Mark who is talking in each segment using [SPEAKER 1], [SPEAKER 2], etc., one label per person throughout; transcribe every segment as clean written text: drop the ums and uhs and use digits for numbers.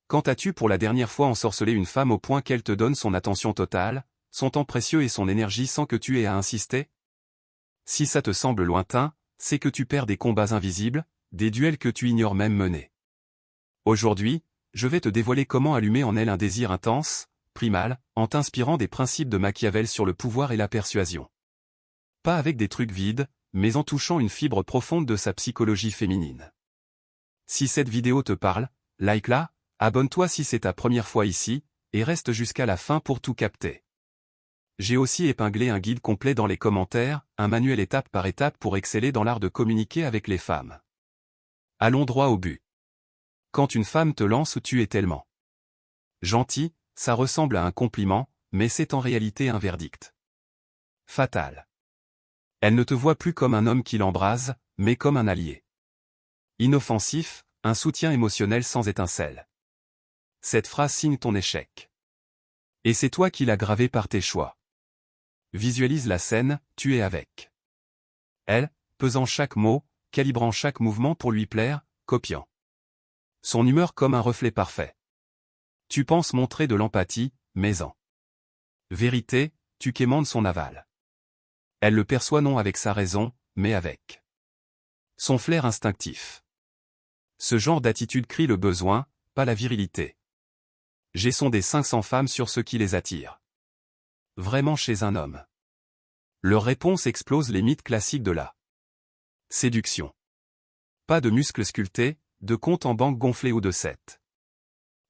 [SPEAKER 1] Quand as-tu pour la dernière fois ensorcelé une femme au point qu'elle te donne son attention totale, son temps précieux et son énergie sans que tu aies à insister? Si ça te semble lointain, c'est que tu perds des combats invisibles, des duels que tu ignores même mener. Aujourd'hui, je vais te dévoiler comment allumer en elle un désir intense, primal, en t'inspirant des principes de Machiavel sur le pouvoir et la persuasion. Pas avec des trucs vides, mais en touchant une fibre profonde de sa psychologie féminine. Si cette vidéo te parle, like-la, abonne-toi si c'est ta première fois ici, et reste jusqu'à la fin pour tout capter. J'ai aussi épinglé un guide complet dans les commentaires, un manuel étape par étape pour exceller dans l'art de communiquer avec les femmes. Allons droit au but. Quand une femme te lance, tu es tellement gentil, ça ressemble à un compliment, mais c'est en réalité un verdict fatal. Elle ne te voit plus comme un homme qui l'embrase, mais comme un allié. Inoffensif, un soutien émotionnel sans étincelle. Cette phrase signe ton échec. Et c'est toi qui l'as gravé par tes choix. Visualise la scène, tu es avec elle, pesant chaque mot, calibrant chaque mouvement pour lui plaire, copiant son humeur comme un reflet parfait. Tu penses montrer de l'empathie, mais en vérité, tu quémandes son aval. Elle le perçoit non avec sa raison, mais avec son flair instinctif. Ce genre d'attitude crie le besoin, pas la virilité. J'ai sondé 500 femmes sur ce qui les attire vraiment chez un homme. Leur réponse explose les mythes classiques de la séduction. Pas de muscles sculptés, de comptes en banque gonflés ou de 7.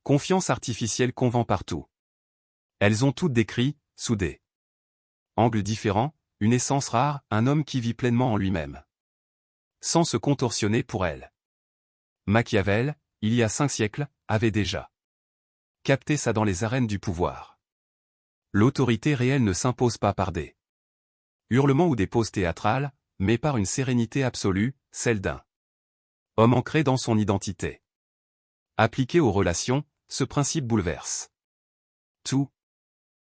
[SPEAKER 1] Confiance artificielle qu'on vend partout. Elles ont toutes décrit, sous des angles différents, une essence rare, un homme qui vit pleinement en lui-même. Sans se contorsionner pour elle. Machiavel, il y a 5 siècles, avait déjà capté ça dans les arènes du pouvoir. L'autorité réelle ne s'impose pas par des hurlements ou des poses théâtrales, mais par une sérénité absolue, celle d'un homme ancré dans son identité. Appliqué aux relations, ce principe bouleverse tout.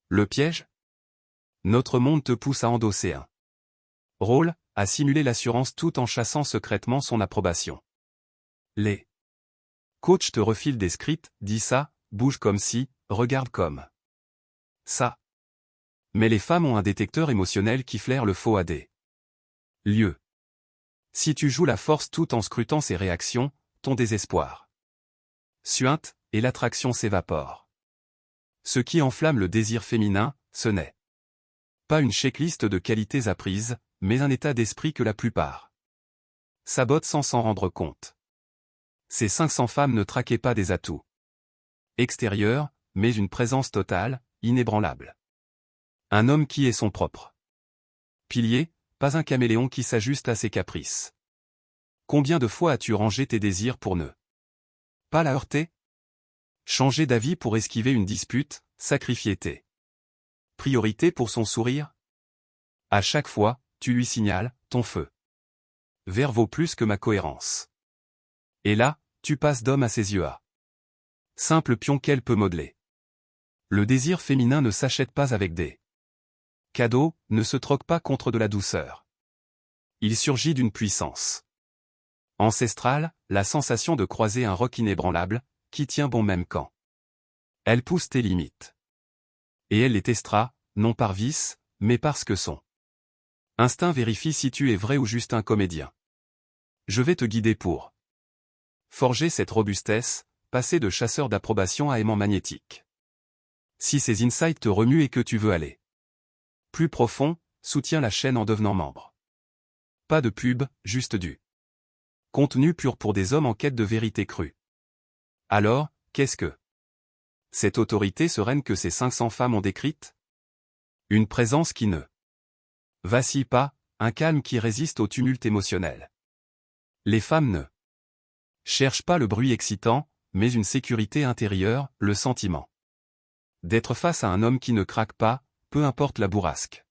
[SPEAKER 1] Le piège? Notre monde te pousse à endosser un rôle, à simuler l'assurance tout en chassant secrètement son approbation. Les coachs te refilent des scripts, dis ça, bouge comme si, regarde comme ça. Mais les femmes ont un détecteur émotionnel qui flaire le faux à des lieux. Si tu joues la force tout en scrutant ses réactions, ton désespoir suinte, et l'attraction s'évapore. Ce qui enflamme le désir féminin, ce n'est pas une checklist de qualités apprises, mais un état d'esprit que la plupart sabotent sans s'en rendre compte. Ces 500 femmes ne traquaient pas des atouts extérieurs, mais une présence totale, inébranlable. Un homme qui est son propre pilier, pas un caméléon qui s'ajuste à ses caprices. Combien de fois as-tu rangé tes désirs pour ne pas la heurter? Changer d'avis pour esquiver une dispute, sacrifier tes priorités pour son sourire? À chaque fois, tu lui signales, ton feu vert vaut plus que ma cohérence. Et là, tu passes d'homme à ses yeux à simple pion qu'elle peut modeler. Le désir féminin ne s'achète pas avec des cadeaux, ne se troque pas contre de la douceur. Il surgit d'une puissance ancestrale, la sensation de croiser un roc inébranlable, qui tient bon même quand elle pousse tes limites. Et elle les testera, non par vice, mais parce que son instinct vérifie si tu es vrai ou juste un comédien. Je vais te guider pour forger cette robustesse, passer de chasseur d'approbation à aimant magnétique. Si ces insights te remuent et que tu veux aller plus profond, soutiens la chaîne en devenant membre. Pas de pub, juste du contenu pur pour des hommes en quête de vérité crue. Alors, qu'est-ce que cette autorité sereine que ces 500 femmes ont décrite? Une présence qui ne vacille pas, un calme qui résiste au tumulte émotionnel. Les femmes ne cherchent pas le bruit excitant, mais une sécurité intérieure, le sentiment d'être face à un homme qui ne craque pas, peu importe la bourrasque.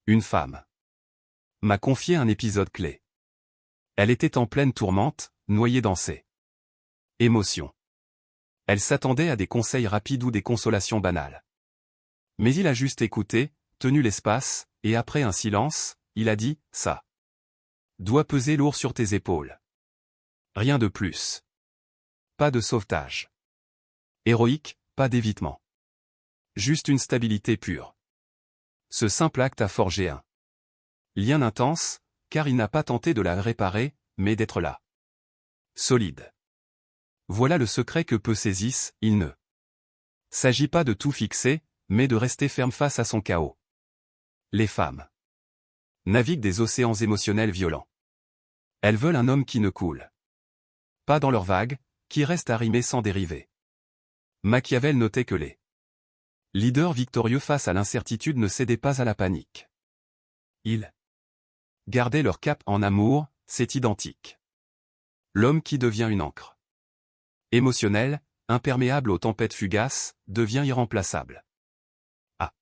[SPEAKER 1] Une femme m'a confié un épisode clé. Elle était en pleine tourmente, noyée dans ses émotions. Elle s'attendait à des conseils rapides ou des consolations banales. Mais il a juste écouté, tenu l'espace, et après un silence, il a dit, ça doit peser lourd sur tes épaules. Rien de plus. Pas de sauvetage. Héroïque, pas d'évitement. Juste une stabilité pure. Ce simple acte a forgé un lien intense, car il n'a pas tenté de la réparer, mais d'être là. Solide. Voilà le secret que peut saisir, il ne s'agit pas de tout fixer, mais de rester ferme face à son chaos. Les femmes naviguent des océans émotionnels violents. Elles veulent un homme qui ne coule pas dans leurs vagues, qui reste arrimé sans dériver. Machiavel notait que les leaders victorieux face à l'incertitude ne cédaient pas à la panique. Ils gardaient leur cap en amour, c'est identique. L'homme qui devient une ancre émotionnelle, imperméable aux tempêtes fugaces, devient irremplaçable. À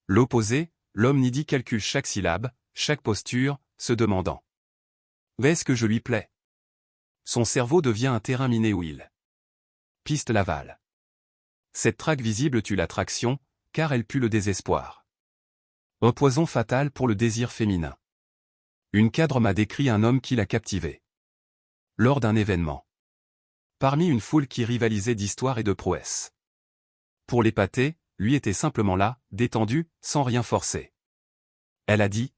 [SPEAKER 1] l'opposé, l'homme nidi calcule chaque syllabe, chaque posture, se demandant « Est-ce que je lui plais ?» Son cerveau devient un terrain miné où il piste l'aval. Cette traque visible tue l'attraction, car elle pue le désespoir. Un poison fatal pour le désir féminin. Une cadre m'a décrit un homme qui l'a captivé. Lors d'un événement. Parmi une foule qui rivalisait d'histoire et de prouesse. Pour l'épater, lui était simplement là, détendu, sans rien forcer. Elle a dit.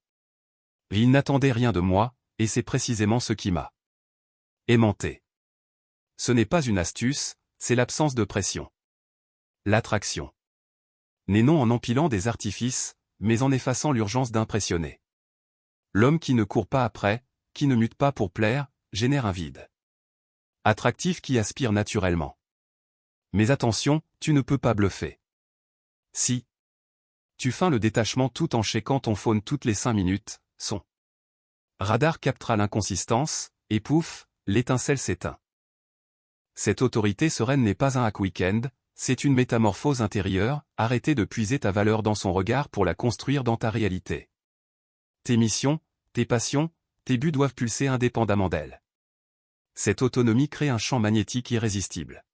[SPEAKER 1] Il n'attendait rien de moi, et c'est précisément ce qui m'a aimanté. Ce n'est pas une astuce, c'est l'absence de pression. L'attraction n'est non en empilant des artifices, mais en effaçant l'urgence d'impressionner. L'homme qui ne court pas après, qui ne mute pas pour plaire, génère un vide. Attractif qui aspire naturellement. Mais attention, tu ne peux pas bluffer. Si tu feins le détachement tout en checkant ton phone toutes les 5 minutes, son radar captera l'inconsistance, et pouf, l'étincelle s'éteint. Cette autorité sereine n'est pas un hack week-end, c'est une métamorphose intérieure, arrêtez de puiser ta valeur dans son regard pour la construire dans ta réalité. Tes missions, tes passions, tes buts doivent pulser indépendamment d'elle. Cette autonomie crée un champ magnétique irrésistible.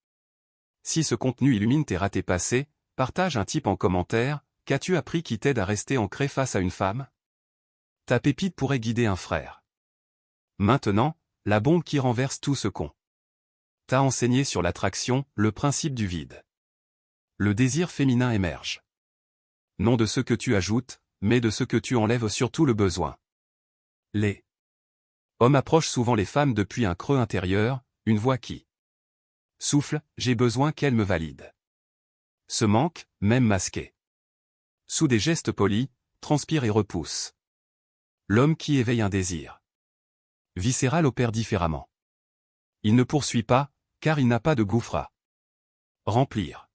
[SPEAKER 1] Si ce contenu illumine tes ratés passés, partage un tip en commentaire, qu'as-tu appris qui t'aide à rester ancré face à une femme? Ta pépite pourrait guider un frère. Maintenant, la bombe qui renverse tout ce qu'on t'a enseigné sur l'attraction, le principe du vide. Le désir féminin émerge. Non de ce que tu ajoutes, mais de ce que tu enlèves, surtout le besoin. Les hommes approchent souvent les femmes depuis un creux intérieur, une voix qui souffle, j'ai besoin qu'elle me valide. Ce manque, même masqué. Sous des gestes polis, transpire et repousse. L'homme qui éveille un désir viscéral opère différemment. Il ne poursuit pas, car il n'a pas de gouffre à remplir.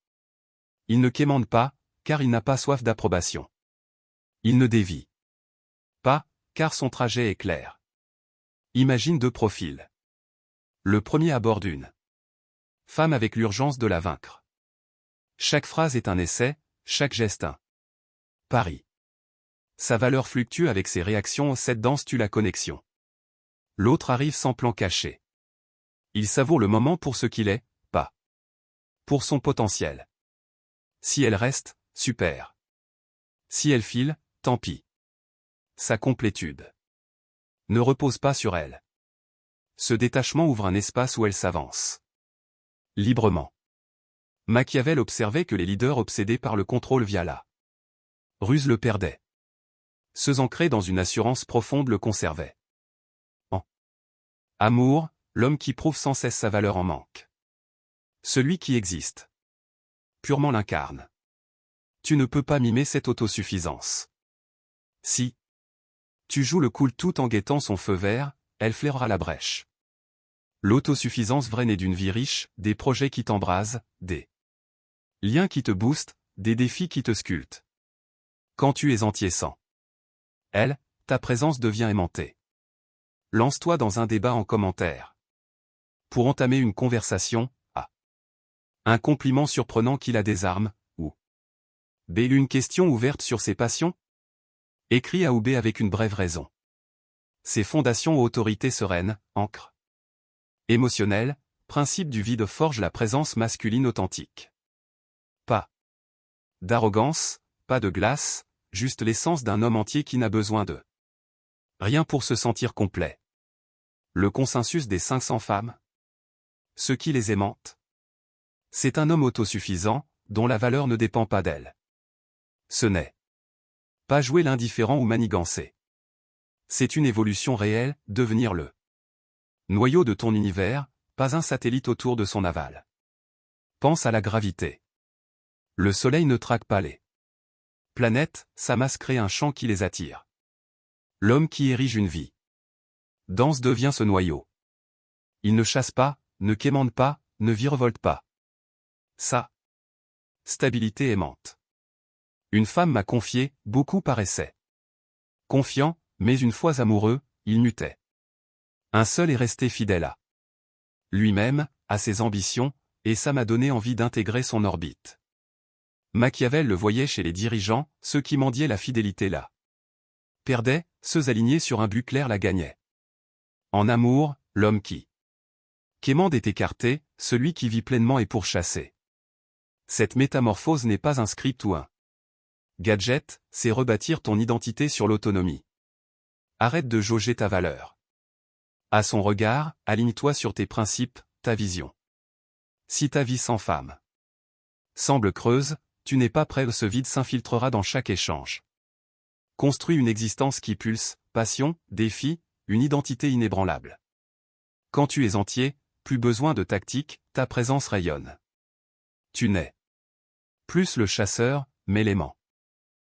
[SPEAKER 1] Il ne quémande pas, car il n'a pas soif d'approbation. Il ne dévie pas, car son trajet est clair. Imagine 2 profils. Le premier aborde une femme avec l'urgence de la vaincre. Chaque phrase est un essai, chaque geste un pari. Sa valeur fluctue avec ses réactions, cette danse tue la connexion. L'autre arrive sans plan caché. Il savoure le moment pour ce qu'il est, pas pour son potentiel. Si elle reste, super. Si elle file, tant pis. Sa complétude ne repose pas sur elle. Ce détachement ouvre un espace où elle s'avance librement. Machiavel observait que les leaders obsédés par le contrôle via la ruse le perdaient. Ceux ancrés dans une assurance profonde le conservaient. En amour, l'homme qui prouve sans cesse sa valeur en manque. Celui qui existe purement l'incarne. Tu ne peux pas mimer cette autosuffisance. Si tu joues le cool tout en guettant son feu vert, elle flairera la brèche. L'autosuffisance vraie naît d'une vie riche, des projets qui t'embrasent, des liens qui te boostent, des défis qui te sculptent. Quand tu es entier sans elle, ta présence devient aimantée. Lance-toi dans un débat en commentaire. Pour entamer une conversation, A. Un compliment surprenant qui la désarme, ou B. Une question ouverte sur ses passions. Écris A ou B avec une brève raison. Ses fondations aux autorités sereines, ancre émotionnelle, principe du vide forge la présence masculine authentique. Pas d'arrogance, pas de glace, juste l'essence d'un homme entier qui n'a besoin de rien pour se sentir complet. Le consensus des 500 femmes. Ceux qui les aimantent C'est un homme autosuffisant, dont la valeur ne dépend pas d'elle. Ce n'est pas jouer l'indifférent ou manigancer. C'est une évolution réelle, devenir le noyau de ton univers, pas un satellite autour de son aval. Pense à la gravité. Le soleil ne traque pas les planètes, sa masse crée un champ qui les attire. L'homme qui érige une vie dense devient ce noyau. Il ne chasse pas, ne quémande pas, ne virevolte pas. Sa stabilité aimante. Une femme m'a confié, beaucoup paraissaient confiants, mais une fois amoureux, il mutait. Un seul est resté fidèle à lui-même, à ses ambitions, et ça m'a donné envie d'intégrer son orbite. Machiavel le voyait chez les dirigeants, ceux qui mendiaient la fidélité la perdaient, ceux alignés sur un but clair la gagnaient. En amour, l'homme qui quémande est écarté, celui qui vit pleinement est pourchassé. Cette métamorphose n'est pas un script ou un gadget, c'est rebâtir ton identité sur l'autonomie. Arrête de jauger ta valeur. À son regard, aligne-toi sur tes principes, ta vision. Si ta vie sans femme semble creuse, tu n'es pas prêt, ce vide s'infiltrera dans chaque échange. Construis une existence qui pulse, passion, défi, une identité inébranlable. Quand tu es entier, plus besoin de tactique, ta présence rayonne. Tu n'es plus le chasseur, mais l'aimant.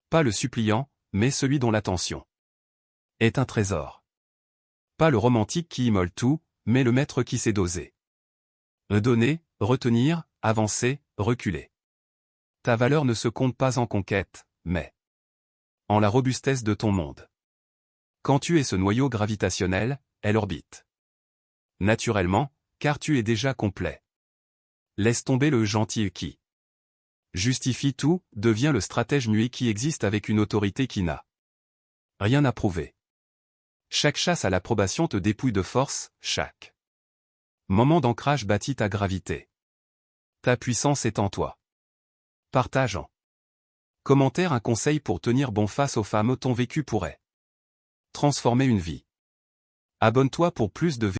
[SPEAKER 1] Pas le suppliant, mais celui dont l'attention est un trésor. Pas le romantique qui immole tout, mais le maître qui sait doser. Donner, retenir, avancer, reculer. Ta valeur ne se compte pas en conquête, mais en la robustesse de ton monde. Quand tu es ce noyau gravitationnel, elle orbite naturellement, car tu es déjà complet. Laisse tomber le gentil qui justifie tout, devient le stratège muet qui existe avec une autorité qui n'a rien à prouver. Chaque chasse à l'approbation te dépouille de force, chaque moment d'ancrage bâtit ta gravité. Ta puissance est en toi. Partage en commentaire un conseil pour tenir bon face aux femmes. Ton vécu pourrait transformer une vie. Abonne-toi pour plus de